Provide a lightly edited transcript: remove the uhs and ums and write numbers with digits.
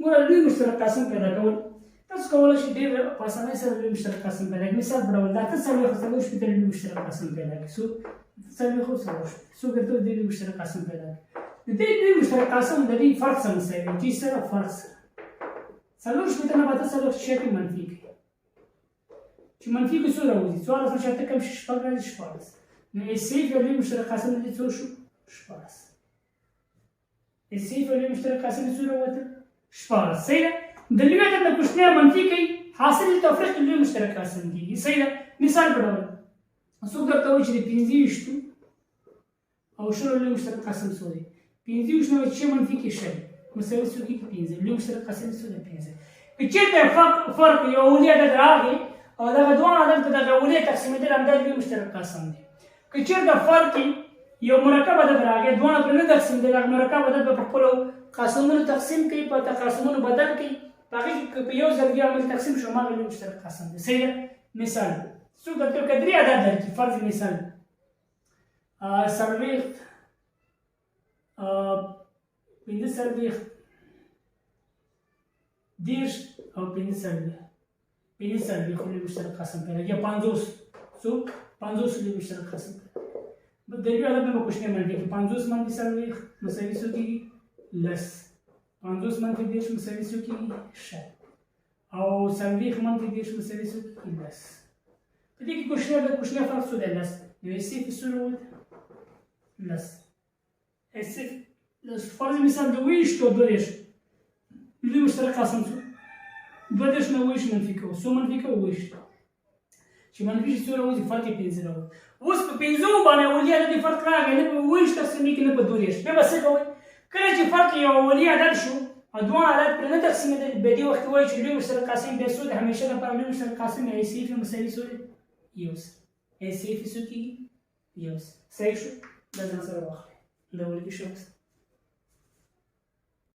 ګوره لوی مشترک قاسم پیدا کول تاسو کولی شئ ډېر په اسانۍ سره لوی مشترک قاسم پیدا کړئ. مثال په ډول دا اته څلوېښت څلور شپېته لوی مشترک قاسم پیدا کړي. څو څلوېښت او څلور شپېته څو درته د دې لوی مشترک قاسم پیدا کړي. د دې لوی مشترک قاسم د دې فرق سره مساوي دی. چې سره فرق سره څلور شپېته نه به اته څلوېښت شاته منفي کړي. چې منفي کې څو راوځي؟ څوارلس نه شاته کم شي شپږ راځي شپاړس. نو صفر یو لوی مشترک قاسم د دې څو شو؟ شپاړس. صفر یو لوی مشترک قاسم څو راوته؟ شپاړس. صحیح ده. د لوی عدد نه کوچنی منفي کوي حاصل تفریق د لوی مشترک قاسم کېږي. صحیح ده. مثال په ډول څوک درته وایي چې د پنځه ویشتو او شلو لوی مشترک قاسم څو دی؟ پنځه ویشت نه چې منفي کې شل مساوي څو کېږي؟ پنځه. لوی مشترک قاسم څو دی؟ پنځه. که چېرته فرق یو اولي عدد راغی او دغه دواړه عدد په دغه اولي تقسیمېدل همدا لوی مشترک قاسم دی. که چېرته فرق یو مرکب عدد راغی دواړه پرې نه تقسیمېدل هغه مرکب عدد به په خپلو قاسمونو تقسیم کوي په تقاسمونو بدل کوي په هغې کې په یو ځل بیا عمل تقسیم شو هماغه لوی مشترک قاسم دی. صحیح ده. مثال څوک درته که درې عدد درکړي فرض مثال څلوېښت پنځه څلوېښت دېرش او پنځه څلوېښت لوی مشترک قاسم پیدا یا پنځوس څو پنځوس لوی مشترک قاسم پیدا د لوی عدد نه به کوچنی منفي کړي. پنځوس منفي څلوېښت مساوي څو کېږي؟ لس. پنځوس منفي دېرش مساوي څو کېږي؟ شل. او څلوېښت منفي دېرش مساوي څو کېږي؟ لس. په دې کې کوچنی فرق څو دی؟ لس. نو صفر څو راووت؟ لس. فرض مثال د ویشت او دوه دېرش لوی مشترک قاسم څو؟ دوه دېرش نه ویشت منفي کوو. څو منفي کوو؟ ویشت. چې منفي شي څو راوځي؟ فرق یې پنځه راوځي. اوس په پنځو باندې اولي عدد فرق راغی نه په ویشت تقسیمېږي نه په دوه دېرش. بیا به څه کوئ؟ کله چې فرق یو اولي عدد شو او دواړه عدد پرې نه تقسیمېدل بیا دې وخت وایي چې لوی مشترک قاسم بیا څو دی؟ همیشه لپاره لوی مشترک قاسم یا صفر مساوي څو دی؟ یو سل. صفر څو کېږي؟ یو سل. صحیح شو؟ دا ځان سره واخلئ. دا ولې شو